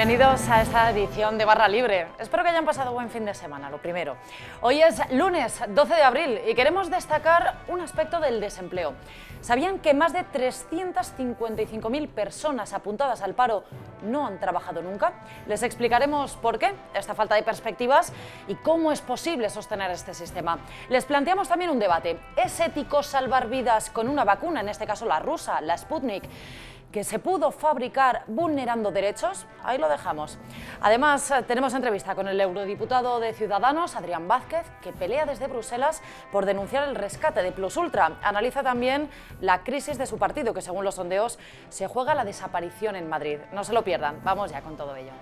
Bienvenidos a esta edición de Barra Libre. Espero que hayan pasado buen fin de semana, lo primero. Hoy es lunes 12 de abril y queremos destacar un aspecto del desempleo. ¿Sabían que más de 355.000 personas apuntadas al paro no han trabajado nunca? Les explicaremos por qué, esta falta de perspectivas y cómo es posible sostener este sistema. Les planteamos también un debate. ¿Es ético salvar vidas con una vacuna, en este caso la rusa, la Sputnik, que se pudo fabricar vulnerando derechos? Ahí lo dejamos. Además, tenemos entrevista con el eurodiputado de Ciudadanos, Adrián Vázquez, que pelea desde Bruselas por denunciar el rescate de Plus Ultra. Analiza también la crisis de su partido, que según los sondeos se juega la desaparición en Madrid. No se lo pierdan, vamos ya con todo ello.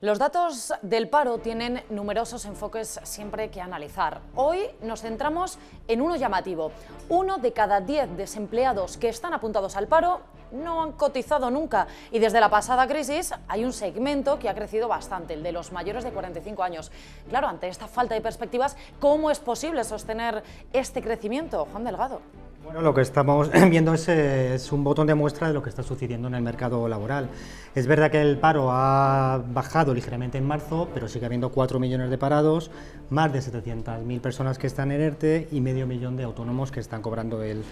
Los datos del paro tienen numerosos enfoques siempre que analizar. Hoy nos centramos en uno llamativo. 1 de cada 10 desempleados que están apuntados al paro no han cotizado nunca. Y desde la pasada crisis hay un segmento que ha crecido bastante, el de los mayores de 45 años. Claro, ante esta falta de perspectivas, ¿cómo es posible sostener este crecimiento? Juan Delgado. Bueno, lo que estamos viendo es un botón de muestra de lo que está sucediendo en el mercado laboral. Es verdad que el paro ha bajado ligeramente en marzo, pero sigue habiendo 4 millones de parados, más de 700.000 personas que están en ERTE y medio millón de autónomos que están cobrando el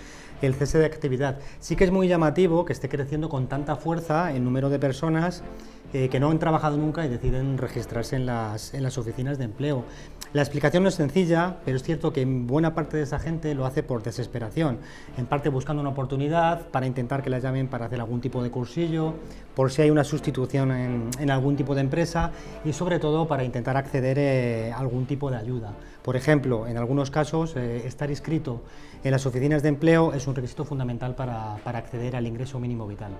cese de actividad. Sí que es muy llamativo que esté creciendo con tanta fuerza el número de personas que no han trabajado nunca y deciden registrarse en las oficinas de empleo. La explicación no es sencilla, pero es cierto que buena parte de esa gente lo hace por desesperación, en parte buscando una oportunidad para intentar que la llamen para hacer algún tipo de cursillo, por si hay una sustitución en algún tipo de empresa y sobre todo para intentar acceder a algún tipo de ayuda. Por ejemplo, en algunos casos, estar inscrito en las oficinas de empleo es un requisito fundamental para acceder al ingreso mínimo vital.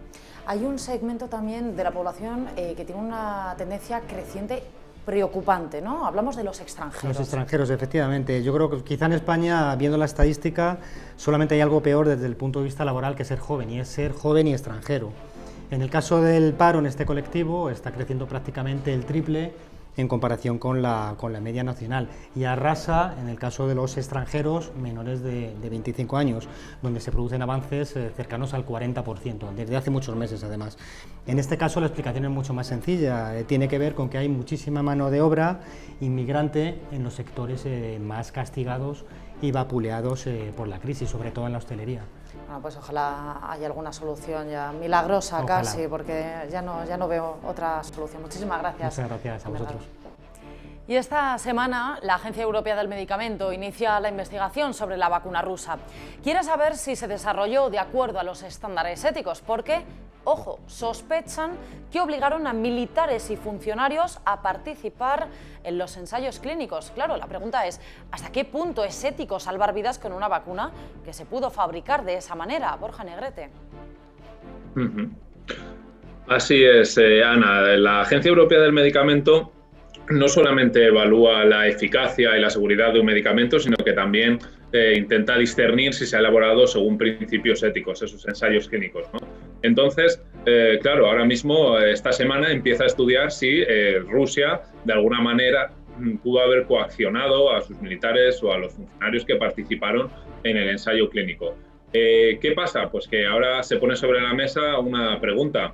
Hay un segmento también de la población que tiene una tendencia creciente preocupante, ¿no? Hablamos de los extranjeros. Los extranjeros, efectivamente. Yo creo que quizá en España, viendo la estadística, solamente hay algo peor desde el punto de vista laboral que ser joven, y es ser joven y extranjero. En el caso del paro en este colectivo, está creciendo prácticamente el triple en comparación con la media nacional, y arrasa en el caso de los extranjeros menores de 25 años, donde se producen avances cercanos al 40%, desde hace muchos meses además. En este caso la explicación es mucho más sencilla, tiene que ver con que hay muchísima mano de obra inmigrante en los sectores más castigados y vapuleados por la crisis, sobre todo en la hostelería. Bueno, pues ojalá haya alguna solución ya milagrosa. Ojalá. Casi, porque ya no veo otra solución. Muchísimas gracias. Muchas gracias a vosotros. Y esta semana la Agencia Europea del Medicamento inicia la investigación sobre la vacuna rusa. Quiere saber si se desarrolló de acuerdo a los estándares éticos, porque, ojo, sospechan que obligaron a militares y funcionarios a participar en los ensayos clínicos. Claro, la pregunta es, ¿hasta qué punto es ético salvar vidas con una vacuna que se pudo fabricar de esa manera? Borja Negrete. Así es, Ana. La Agencia Europea del Medicamento no solamente evalúa la eficacia y la seguridad de un medicamento, sino que también intenta discernir si se ha elaborado según principios éticos, esos ensayos clínicos, ¿no? Entonces, claro, ahora mismo, esta semana, empieza a estudiar si Rusia, de alguna manera, pudo haber coaccionado a sus militares o a los funcionarios que participaron en el ensayo clínico. ¿Qué pasa? Pues que ahora se pone sobre la mesa una pregunta.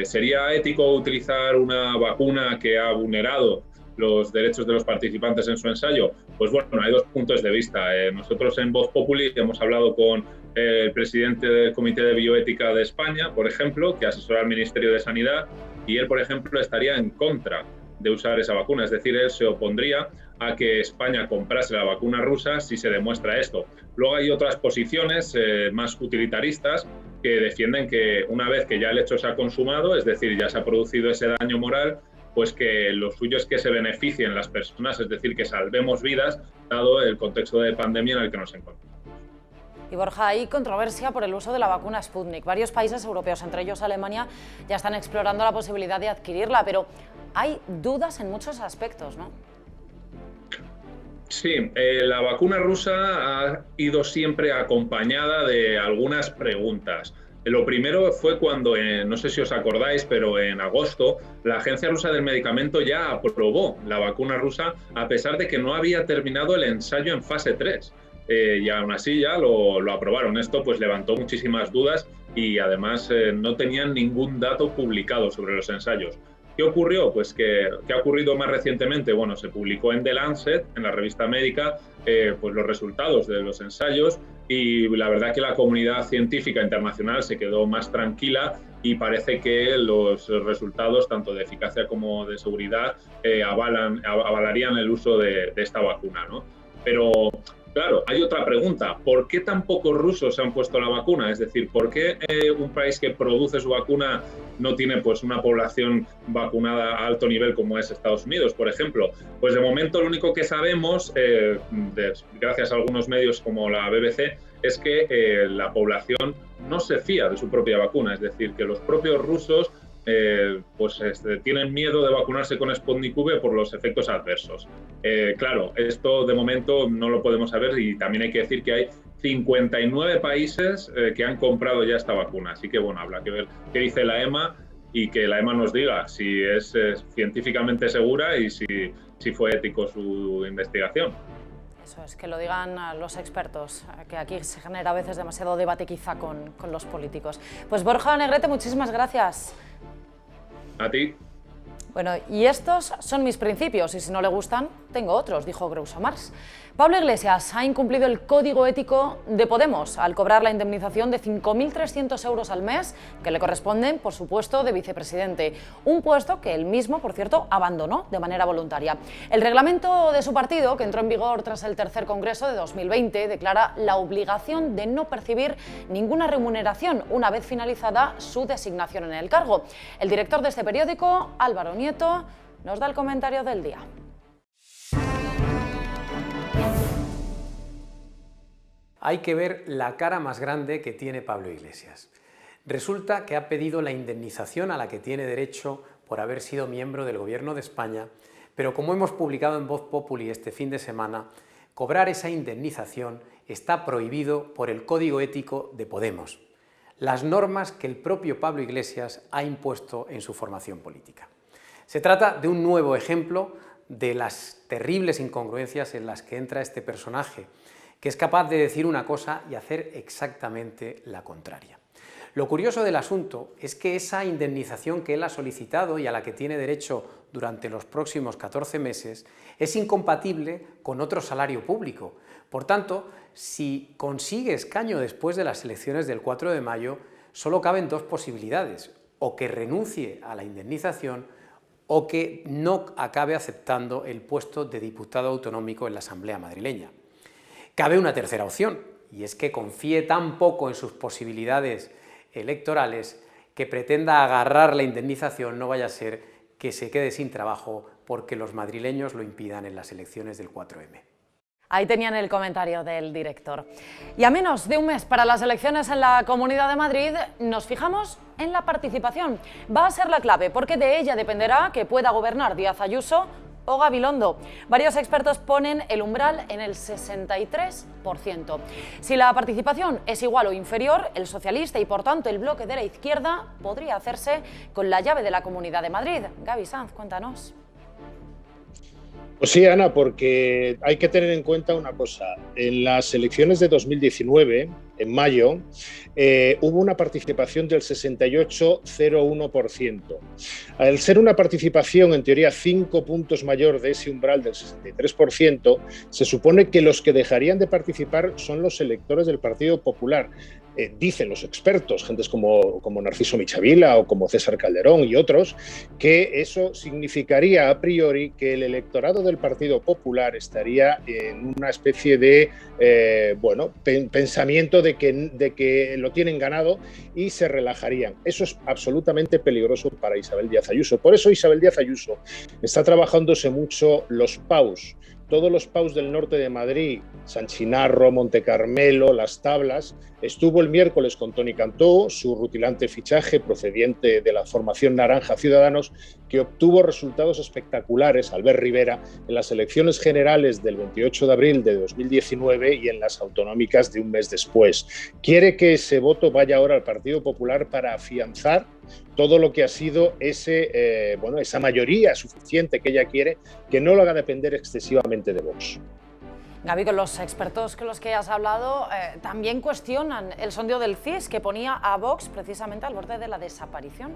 ¿Sería ético utilizar una vacuna que ha vulnerado los derechos de los participantes en su ensayo? Pues bueno, hay dos puntos de vista. Nosotros en Voz Populi hemos hablado con el presidente del Comité de Bioética de España, por ejemplo, que asesora al Ministerio de Sanidad, y él, por ejemplo, estaría en contra de usar esa vacuna, es decir, él se opondría a que España comprase la vacuna rusa si se demuestra esto. Luego hay otras posiciones más utilitaristas que defienden que una vez que ya el hecho se ha consumado, es decir, ya se ha producido ese daño moral, pues que lo suyo es que se beneficien las personas, es decir, que salvemos vidas, dado el contexto de pandemia en el que nos encontramos. Y Borja, hay controversia por el uso de la vacuna Sputnik. Varios países europeos, entre ellos Alemania, ya están explorando la posibilidad de adquirirla, pero hay dudas en muchos aspectos, ¿no? Sí, la vacuna rusa ha ido siempre acompañada de algunas preguntas. Lo primero fue cuando, no sé si os acordáis, pero en agosto la Agencia Rusa del Medicamento ya aprobó la vacuna rusa a pesar de que no había terminado el ensayo en fase 3. Y aún así ya lo aprobaron. Esto pues levantó muchísimas dudas y además no tenían ningún dato publicado sobre los ensayos. ¿Qué ocurrió? Pues ¿qué ha ocurrido más recientemente? Bueno, se publicó en The Lancet, en la revista médica, pues los resultados de los ensayos y la verdad que la comunidad científica internacional se quedó más tranquila y parece que los resultados, tanto de eficacia como de seguridad, avalarían el uso de esta vacuna, ¿no? Pero claro, hay otra pregunta. ¿Por qué tan pocos rusos se han puesto la vacuna? Es decir, ¿por qué un país que produce su vacuna no tiene pues una población vacunada a alto nivel como es Estados Unidos, por ejemplo? Pues de momento lo único que sabemos, gracias a algunos medios como la BBC, es que la población no se fía de su propia vacuna. Es decir, que los propios rusos tienen miedo de vacunarse con Sputnik V por los efectos adversos. Claro, esto de momento no lo podemos saber y también hay que decir que hay 59 países que han comprado ya esta vacuna. Así que bueno, habrá que ver qué dice la EMA y que la EMA nos diga si es científicamente segura y si fue ético su investigación. Eso es, que lo digan los expertos, que aquí se genera a veces demasiado debate quizá con los políticos. Pues Borja Negrete, muchísimas gracias. A ti. Bueno, y estos son mis principios, y si no le gustan, tengo otros, dijo Groucho Marx. Pablo Iglesias ha incumplido el código ético de Podemos al cobrar la indemnización de 5.300 euros al mes que le corresponden por su puesto de vicepresidente, un puesto que él mismo, por cierto, abandonó de manera voluntaria. El reglamento de su partido, que entró en vigor tras el tercer congreso de 2020, declara la obligación de no percibir ninguna remuneración una vez finalizada su designación en el cargo. El director de este periódico, Álvaro Nieto, nos da el comentario del día. Hay que ver la cara más grande que tiene Pablo Iglesias. Resulta que ha pedido la indemnización a la que tiene derecho por haber sido miembro del Gobierno de España, pero como hemos publicado en Voz Populi este fin de semana, cobrar esa indemnización está prohibido por el Código Ético de Podemos, las normas que el propio Pablo Iglesias ha impuesto en su formación política. Se trata de un nuevo ejemplo de las terribles incongruencias en las que entra este personaje, que es capaz de decir una cosa y hacer exactamente la contraria. Lo curioso del asunto es que esa indemnización que él ha solicitado y a la que tiene derecho durante los próximos 14 meses es incompatible con otro salario público. Por tanto, si consigue escaño después de las elecciones del 4 de mayo, solo caben dos posibilidades: o que renuncie a la indemnización o que no acabe aceptando el puesto de diputado autonómico en la Asamblea madrileña. Cabe una tercera opción, y es que confíe tan poco en sus posibilidades electorales que pretenda agarrar la indemnización, no vaya a ser que se quede sin trabajo porque los madrileños lo impidan en las elecciones del 4M. Ahí tenían el comentario del director. Y a menos de un mes para las elecciones en la Comunidad de Madrid, nos fijamos en la participación. Va a ser la clave, porque de ella dependerá que pueda gobernar Díaz Ayuso o Gabilondo. Varios expertos ponen el umbral en el 63%. Si la participación es igual o inferior, el socialista y por tanto el bloque de la izquierda podría hacerse con la llave de la Comunidad de Madrid. Gaby Sanz, cuéntanos. Pues sí, Ana, porque hay que tener en cuenta una cosa. En las elecciones de 2019, en mayo, hubo una participación del 68,01%. Al ser una participación, en teoría, 5 puntos mayor de ese umbral del 63%, se supone que los que dejarían de participar son los electores del Partido Popular. Dicen los expertos, gentes como Narciso Michavila o como César Calderón y otros, que eso significaría a priori que el electorado del Partido Popular estaría en una especie de pensamiento de que lo tienen ganado y se relajarían. Eso es absolutamente peligroso para Isabel Díaz Ayuso. Por eso Isabel Díaz Ayuso está trabajándose mucho los PAUs, todos los PAUs del norte de Madrid, San Chinarro, Montecarmelo, Las Tablas, estuvo el miércoles con Toni Cantó, su rutilante fichaje procediente de la formación naranja Ciudadanos, que obtuvo resultados espectaculares, Albert Rivera, en las elecciones generales del 28 de abril de 2019 y en las autonómicas de un mes después. Quiere que ese voto vaya ahora al Partido Popular para afianzar todo lo que ha sido esa mayoría suficiente que ella quiere, que no lo haga depender excesivamente de Vox. Gaby, con los expertos con los que has hablado también cuestionan el sondeo del CIS que ponía a Vox precisamente al borde de la desaparición.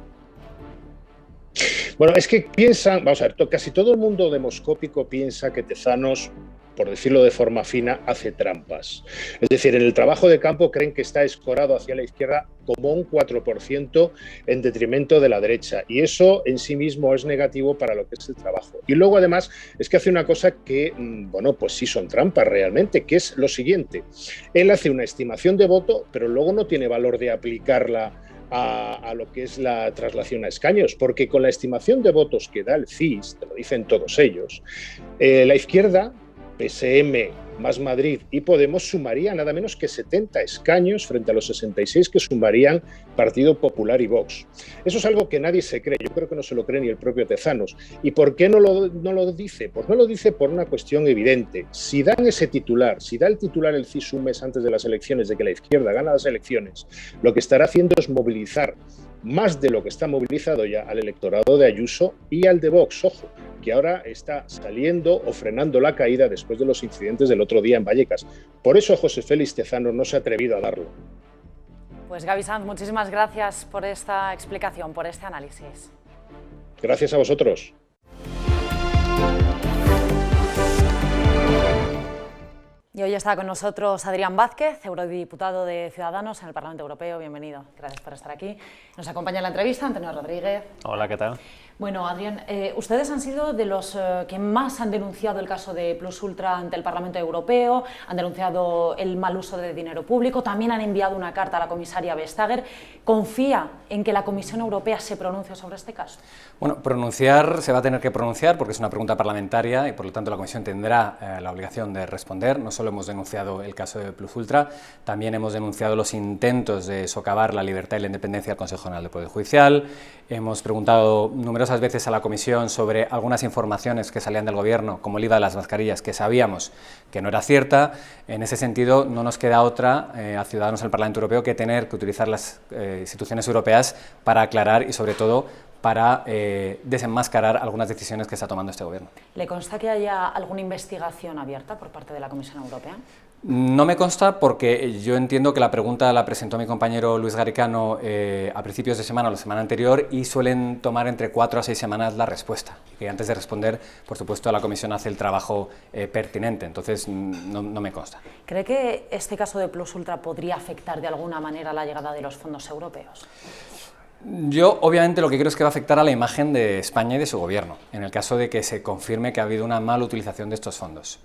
Bueno, es que piensan, vamos a ver, casi todo el mundo demoscópico piensa que Tezanos, por decirlo de forma fina, hace trampas. Es decir, en el trabajo de campo creen que está escorado hacia la izquierda como un 4% en detrimento de la derecha. Y eso en sí mismo es negativo para lo que es el trabajo. Y luego, además, es que hace una cosa que, pues sí son trampas realmente, que es lo siguiente. Él hace una estimación de voto, pero luego no tiene valor de aplicarla a lo que es la traslación a escaños, porque con la estimación de votos que da el CIS, te lo dicen todos ellos, la izquierda, PSM, Más Madrid y Podemos sumaría nada menos que 70 escaños frente a los 66 que sumarían Partido Popular y Vox. Eso es algo que nadie se cree, yo creo que no se lo cree ni el propio Tezanos. ¿Y por qué no lo dice? Pues no lo dice por una cuestión evidente. Si dan ese titular, si da el titular el CIS un mes antes de las elecciones de que la izquierda gana las elecciones, lo que estará haciendo es movilizar más de lo que está movilizado ya al electorado de Ayuso y al de Vox, ojo, que ahora está saliendo o frenando la caída después de los incidentes del otro día en Vallecas. Por eso José Félix Tezanos no se ha atrevido a darlo. Pues Gaby Sanz, muchísimas gracias por esta explicación, por este análisis. Gracias a vosotros. Y hoy está con nosotros Adrián Vázquez, eurodiputado de Ciudadanos en el Parlamento Europeo. Bienvenido, gracias por estar aquí. Nos acompaña en la entrevista Antonio Rodríguez. Hola, ¿qué tal? Bueno, Adrián, ustedes han sido de los que más han denunciado el caso de Plus Ultra ante el Parlamento Europeo, han denunciado el mal uso de dinero público, también han enviado una carta a la comisaria Vestager. ¿Confía en que la Comisión Europea se pronuncie sobre este caso? Bueno, pronunciar se va a tener que pronunciar porque es una pregunta parlamentaria y por lo tanto la Comisión tendrá la obligación de responder. No solo hemos denunciado el caso de Plus Ultra, también hemos denunciado los intentos de socavar la libertad y la independencia del Consejo General del Poder Judicial. Hemos preguntado numerosas veces a la Comisión sobre algunas informaciones que salían del Gobierno, como el IVA de las mascarillas, que sabíamos que no era cierta. En ese sentido, no nos queda otra a Ciudadanos del Parlamento Europeo que tener que utilizar las instituciones europeas para aclarar y, sobre todo, para desenmascarar algunas decisiones que está tomando este Gobierno. ¿Le consta que haya alguna investigación abierta por parte de la Comisión Europea? No me consta porque yo entiendo que la pregunta la presentó mi compañero Luis Garicano a principios de semana o la semana anterior y suelen tomar entre 4 a 6 semanas la respuesta. Y que antes de responder, por supuesto, la Comisión hace el trabajo pertinente, entonces no me consta. ¿Cree que este caso de Plus Ultra podría afectar de alguna manera la llegada de los fondos europeos? Yo, obviamente, lo que creo es que va a afectar a la imagen de España y de su gobierno, en el caso de que se confirme que ha habido una mala utilización de estos fondos.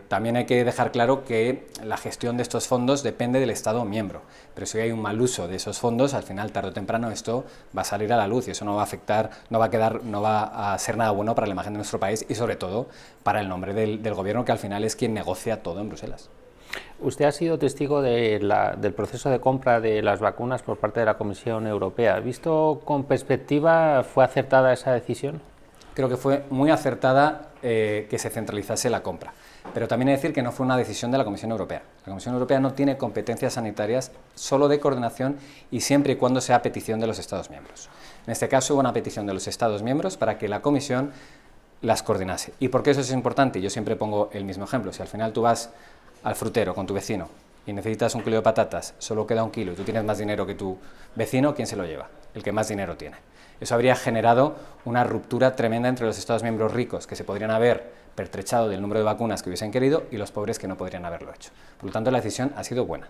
También hay que dejar claro que la gestión de estos fondos depende del Estado miembro, pero si hay un mal uso de esos fondos, al final, tarde o temprano, esto va a salir a la luz y eso no va a afectar, no va a ser nada bueno para la imagen de nuestro país y, sobre todo, para el nombre del gobierno, que al final es quien negocia todo en Bruselas. Usted ha sido testigo del proceso de compra de las vacunas por parte de la Comisión Europea. ¿Visto con perspectiva, fue acertada esa decisión? Creo que fue muy acertada que se centralizase la compra, pero también hay que decir que no fue una decisión de la Comisión Europea. La Comisión Europea no tiene competencias sanitarias, solo de coordinación y siempre y cuando sea a petición de los Estados miembros. En este caso hubo una petición de los Estados miembros para que la Comisión las coordinase. ¿Y por qué eso es importante? Yo siempre pongo el mismo ejemplo. Si al final tú vas al frutero con tu vecino y necesitas un kilo de patatas, solo queda 1 kilo y tú tienes más dinero que tu vecino, ¿quién se lo lleva? El que más dinero tiene. Eso habría generado una ruptura tremenda entre los Estados miembros ricos, que se podrían haber pertrechado del número de vacunas que hubiesen querido, y los pobres que no podrían haberlo hecho. Por lo tanto, la decisión ha sido buena.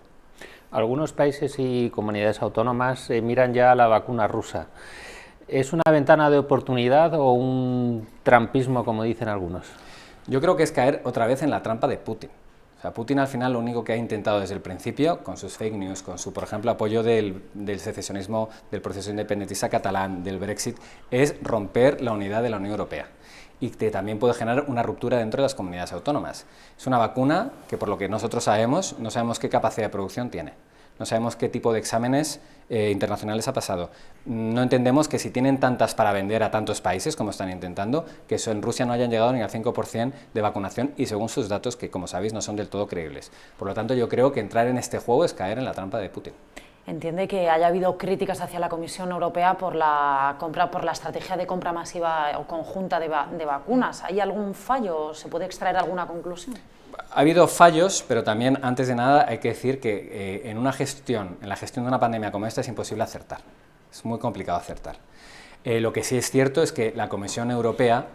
Algunos países y comunidades autónomas miran ya a la vacuna rusa. ¿Es una ventana de oportunidad o un trampismo, como dicen algunos? Yo creo que es caer otra vez en la trampa de Putin. O sea, Putin al final lo único que ha intentado desde el principio, con sus fake news, con su, por ejemplo, apoyo del secesionismo, del proceso independentista catalán, del Brexit, es romper la unidad de la Unión Europea y que también puede generar una ruptura dentro de las comunidades autónomas. Es una vacuna que, por lo que nosotros sabemos, no sabemos qué capacidad de producción tiene. No sabemos qué tipo de exámenes internacionales ha pasado. No entendemos que si tienen tantas para vender a tantos países, como están intentando, que eso en Rusia no hayan llegado ni al 5% de vacunación y según sus datos, que como sabéis no son del todo creíbles. Por lo tanto, yo creo que entrar en este juego es caer en la trampa de Putin. Entiende que haya habido críticas hacia la Comisión Europea por la estrategia de compra masiva o conjunta de vacunas. ¿Hay algún fallo? ¿Se puede extraer alguna conclusión? Ha habido fallos, pero también, antes de nada, hay que decir que en la gestión de una pandemia como esta es imposible acertar. Es muy complicado acertar. Lo que sí es cierto es que la Comisión Europea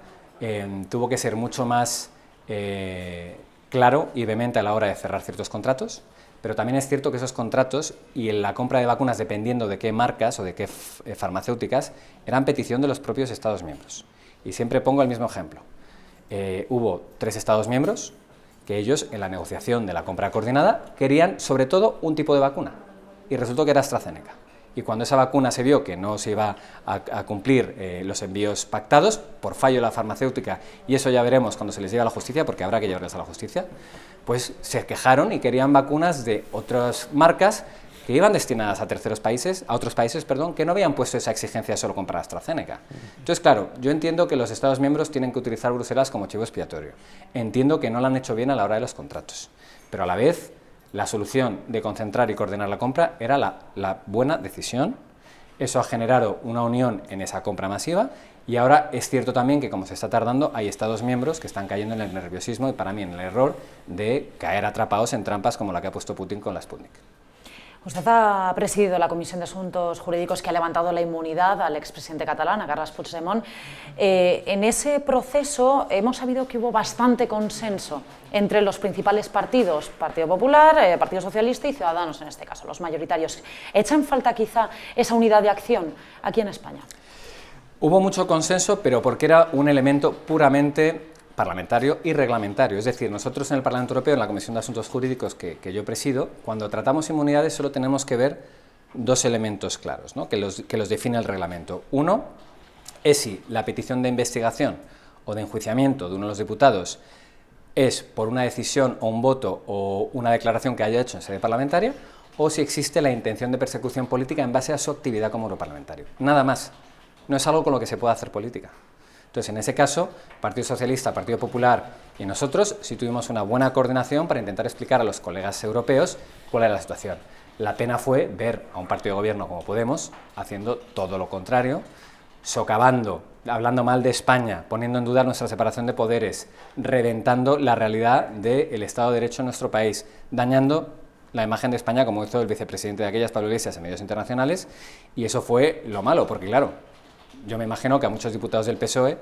tuvo que ser mucho más claro y vehemente a la hora de cerrar ciertos contratos, pero también es cierto que esos contratos y en la compra de vacunas, dependiendo de qué marcas o de qué farmacéuticas, eran petición de los propios Estados miembros. Y siempre pongo el mismo ejemplo. Hubo 3 Estados miembros que ellos, en la negociación de la compra coordinada, querían sobre todo un tipo de vacuna, y resultó que era AstraZeneca. Y cuando esa vacuna se vio que no se iba a cumplir los envíos pactados, por fallo de la farmacéutica, y eso ya veremos cuando se les llegue a la justicia, porque habrá que llevarles a la justicia, pues se quejaron y querían vacunas de otras marcas que iban destinadas a otros países, que no habían puesto esa exigencia de solo comprar AstraZeneca. Entonces, claro, yo entiendo que los Estados miembros tienen que utilizar Bruselas como chivo expiatorio. Entiendo que no lo han hecho bien a la hora de los contratos, pero a la vez la solución de concentrar y coordinar la compra era la buena decisión. Eso ha generado una unión en esa compra masiva y ahora es cierto también que, como se está tardando, hay Estados miembros que están cayendo en el nerviosismo y para mí en el error de caer atrapados en trampas como la que ha puesto Putin con la Sputnik. Usted ha presidido la Comisión de Asuntos Jurídicos que ha levantado la inmunidad al expresidente catalán, a Carles Puigdemont. En ese proceso hemos sabido que hubo bastante consenso entre los principales partidos, Partido Popular, Partido Socialista y Ciudadanos, en este caso, los mayoritarios. ¿Echan falta quizá esa unidad de acción aquí en España? Hubo mucho consenso, pero porque era un elemento puramente parlamentario y reglamentario. Es decir, nosotros en el Parlamento Europeo, en la Comisión de Asuntos Jurídicos que yo presido, cuando tratamos inmunidades solo tenemos que ver 2 elementos claros, ¿no? que los define el reglamento. Uno es si la petición de investigación o de enjuiciamiento de uno de los diputados es por una decisión o un voto o una declaración que haya hecho en sede parlamentaria, o si existe la intención de persecución política en base a su actividad como europarlamentario. Nada más. No es algo con lo que se pueda hacer política. Entonces, en ese caso, Partido Socialista, Partido Popular y nosotros sí tuvimos una buena coordinación para intentar explicar a los colegas europeos cuál era la situación. La pena fue ver a un partido de gobierno como Podemos haciendo todo lo contrario, socavando, hablando mal de España, poniendo en duda nuestra separación de poderes, reventando la realidad del Estado de Derecho en nuestro país, dañando la imagen de España, como hizo el vicepresidente de aquellas, Pablo Iglesias, en medios internacionales, y eso fue lo malo, porque claro, yo me imagino que a muchos diputados del PSOE,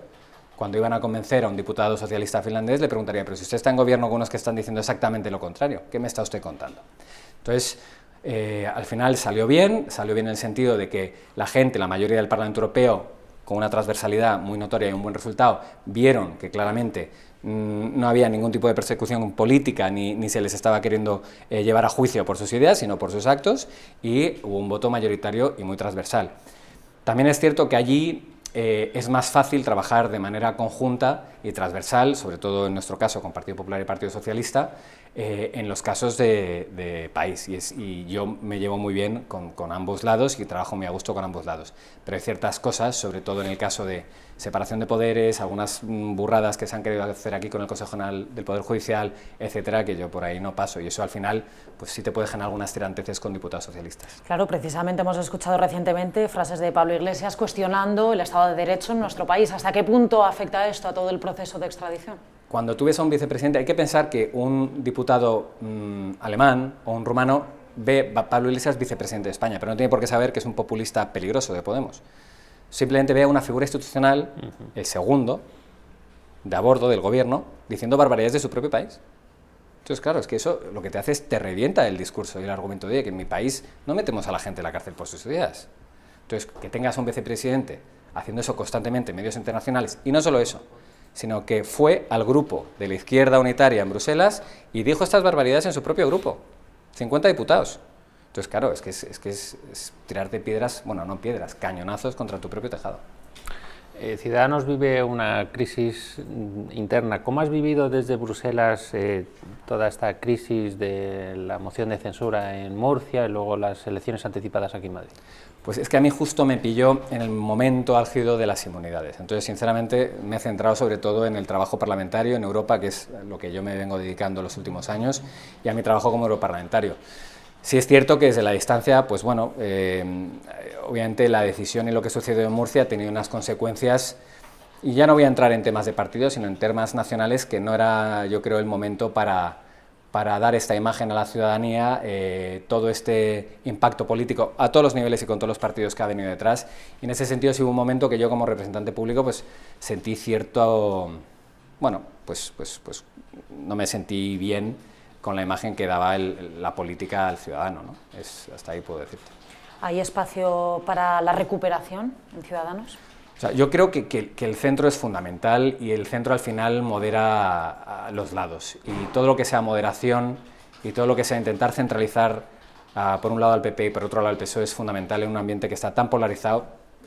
cuando iban a convencer a un diputado socialista finlandés, le preguntaría, pero si usted está en gobierno con unos que están diciendo exactamente lo contrario, ¿qué me está usted contando? Entonces, al final salió bien en el sentido de que la gente, la mayoría del Parlamento Europeo, con una transversalidad muy notoria y un buen resultado, vieron que claramente no había ningún tipo de persecución política ni se les estaba queriendo llevar a juicio por sus ideas, sino por sus actos, y hubo un voto mayoritario y muy transversal. También es cierto que allí es más fácil trabajar de manera conjunta y transversal, sobre todo en nuestro caso con Partido Popular y Partido Socialista, en los casos de país. Y yo me llevo muy bien con ambos lados y trabajo muy a gusto con ambos lados. Pero hay ciertas cosas, sobre todo en el caso de separación de poderes, algunas burradas que se han querido hacer aquí con el Consejo General del Poder Judicial, etcétera, que yo por ahí no paso. Y eso al final pues sí te puede generar algunas tiranteces con diputados socialistas. Claro, precisamente hemos escuchado recientemente frases de Pablo Iglesias cuestionando el Estado de Derecho en nuestro país. ¿Hasta qué punto afecta esto a todo el proceso de extradición? Cuando tú ves a un vicepresidente, hay que pensar que un diputado alemán o un rumano ve a Pablo Iglesias vicepresidente de España, pero no tiene por qué saber que es un populista peligroso de Podemos. Simplemente ve a una figura institucional, el segundo, de a bordo del gobierno, diciendo barbaridades de su propio país. Entonces, claro, es que eso lo que te hace es te revienta el discurso y el argumento de que en mi país no metemos a la gente en la cárcel por sus ideas. Entonces, que tengas a un vicepresidente haciendo eso constantemente en medios internacionales, y no solo eso, sino que fue al grupo de la izquierda unitaria en Bruselas y dijo estas barbaridades en su propio grupo. 50 diputados. Entonces, claro, es que es tirarte piedras, bueno, no piedras, cañonazos contra tu propio tejado. Ciudadanos vive una crisis interna. ¿Cómo has vivido desde Bruselas toda esta crisis de la moción de censura en Murcia y luego las elecciones anticipadas aquí en Madrid? Pues es que a mí justo me pilló en el momento álgido de las inmunidades. Entonces, sinceramente, me he centrado sobre todo en el trabajo parlamentario en Europa, que es lo que yo me vengo dedicando los últimos años, y a mi trabajo como europarlamentario. Sí es cierto que desde la distancia, pues bueno, obviamente la decisión y lo que sucedió en Murcia ha tenido unas consecuencias, y ya no voy a entrar en temas de partidos, sino en temas nacionales, que no era, yo creo, el momento para dar esta imagen a la ciudadanía, todo este impacto político a todos los niveles y con todos los partidos que ha venido detrás. Y en ese sentido sí hubo un momento que yo como representante público pues sentí cierto, bueno, pues no me sentí bien con la imagen que daba la política al ciudadano, ¿no? Hasta ahí puedo decirte. ¿Hay espacio para la recuperación en Ciudadanos? O sea, yo creo que el centro es fundamental y el centro al final modera a los lados. Y todo lo que sea moderación y todo lo que sea intentar centralizar por un lado al PP y por otro lado al PSOE es fundamental en un ambiente que está tan polarizado,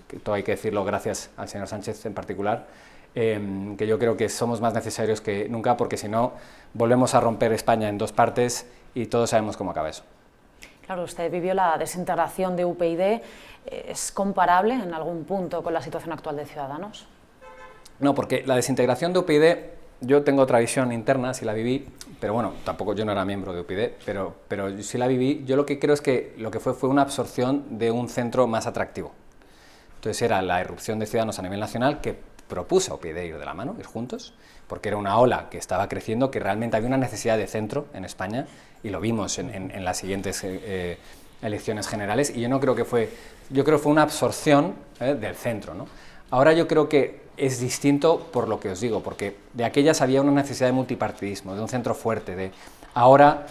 que todo hay que decirlo gracias al señor Sánchez en particular, que yo creo que somos más necesarios que nunca, porque si no volvemos a romper España en dos partes y todos sabemos cómo acaba eso. Claro, usted vivió la desintegración de UPyD. ¿Es comparable en algún punto con la situación actual de Ciudadanos? No, porque la desintegración de UPyD, yo tengo otra visión interna, sí la viví, pero bueno, tampoco yo no era miembro de UPyD, pero sí la viví. Yo lo que creo es que lo que fue una absorción de un centro más atractivo. Entonces era la irrupción de Ciudadanos a nivel nacional que propuso a UPyD ir de la mano, ir juntos, porque era una ola que estaba creciendo, que realmente había una necesidad de centro en España, y lo vimos en las siguientes elecciones generales, y yo creo que fue una absorción del centro, ¿no? Ahora yo creo que es distinto por lo que os digo, porque de aquellas había una necesidad de multipartidismo, de un centro fuerte, ahora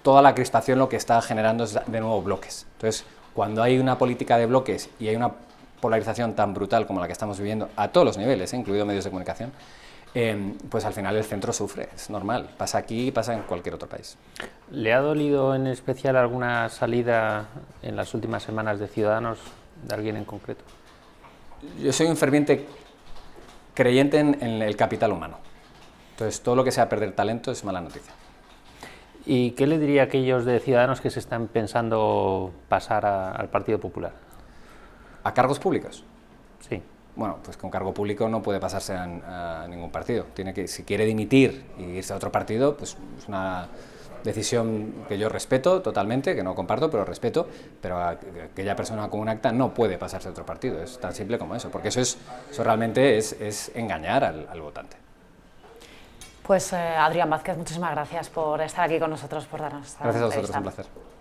toda la crispación lo que está generando es de nuevo bloques. Entonces, cuando hay una política de bloques y hay una polarización tan brutal como la que estamos viviendo a todos los niveles, incluido medios de comunicación, pues al final el centro sufre, es normal, pasa aquí y pasa en cualquier otro país. ¿Le ha dolido en especial alguna salida en las últimas semanas de Ciudadanos, de alguien en concreto? Yo soy un ferviente creyente en el capital humano, entonces todo lo que sea perder talento es mala noticia. ¿Y qué le diría a aquellos de Ciudadanos que se están pensando pasar al Partido Popular? ¿A cargos públicos? Sí. Bueno, pues con cargo público no puede pasarse a ningún partido. Si quiere dimitir y irse a otro partido, pues es una decisión que yo respeto totalmente, que no comparto, pero respeto, pero aquella persona con un acta no puede pasarse a otro partido, es tan simple como eso, porque eso realmente es engañar al votante. Pues Adrián Vázquez, muchísimas gracias por estar aquí con nosotros, por darnos esta Gracias a vosotros, entrevista. un placer.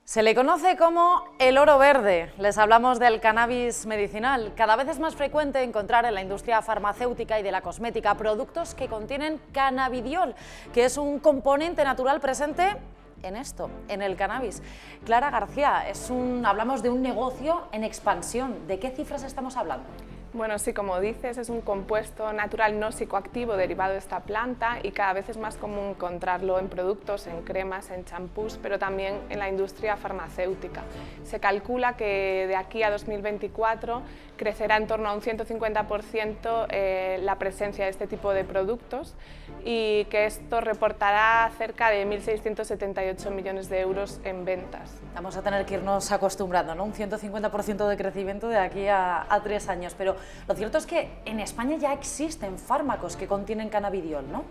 Se le conoce como el oro verde. Les hablamos del cannabis medicinal. Cada vez es más frecuente encontrar en la industria farmacéutica y de la cosmética productos que contienen cannabidiol, que es un componente natural presente en esto, en el cannabis. Clara García, hablamos de un negocio en expansión. ¿De qué cifras estamos hablando? Bueno, sí, como dices, es un compuesto natural no psicoactivo derivado de esta planta y cada vez es más común encontrarlo en productos, en cremas, en champús, pero también en la industria farmacéutica. Se calcula que de aquí a 2024 crecerá en torno a un 150% la presencia de este tipo de productos y que esto reportará cerca de 1.678 millones de euros en ventas. Vamos a tener que irnos acostumbrando, ¿no? Un 150% de crecimiento de aquí a 3 años, pero lo cierto es que en España ya existen fármacos que contienen cannabidiol, ¿no?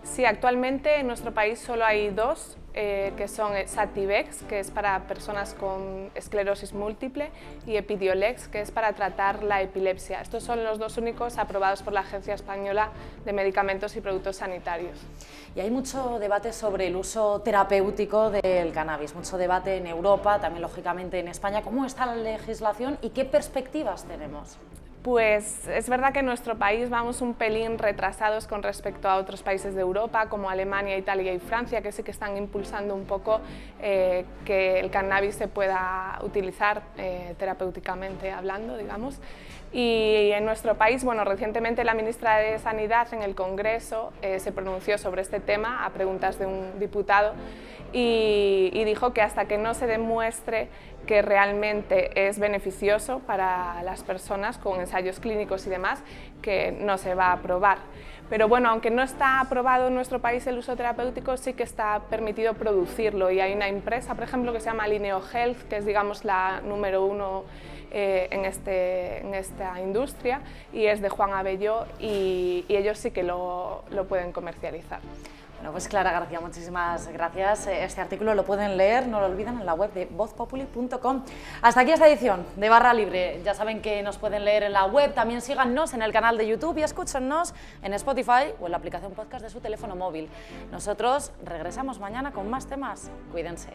Sí, actualmente en nuestro país solo hay dos, que son Sativex, que es para personas con esclerosis múltiple, y Epidiolex, que es para tratar la epilepsia. Estos son los dos únicos aprobados por la Agencia Española de Medicamentos y Productos Sanitarios. Y hay mucho debate sobre el uso terapéutico del cannabis, mucho debate en Europa, también lógicamente en España. ¿Cómo está la legislación y qué perspectivas tenemos? Pues es verdad que en nuestro país vamos un pelín retrasados con respecto a otros países de Europa, como Alemania, Italia y Francia, que sí que están impulsando un poco que el cannabis se pueda utilizar terapéuticamente hablando, digamos. Y en nuestro país, bueno, recientemente la ministra de Sanidad en el Congreso se pronunció sobre este tema a preguntas de un diputado y dijo que hasta que no se demuestre que realmente es beneficioso para las personas con ensayos clínicos y demás, que no se va a aprobar. Pero bueno, aunque no está aprobado en nuestro país el uso terapéutico, sí que está permitido producirlo y hay una empresa, por ejemplo, que se llama Lineo Health, que es, digamos, la número 1 en esta industria y es de Juan Abelló y ellos sí que lo pueden comercializar. Bueno, pues Clara García, muchísimas gracias. Este artículo lo pueden leer, no lo olviden, en la web de vozpopuli.com. Hasta aquí esta edición de Barra Libre. Ya saben que nos pueden leer en la web, también síganos en el canal de YouTube y escúchennos en Spotify o en la aplicación podcast de su teléfono móvil. Nosotros regresamos mañana con más temas. Cuídense.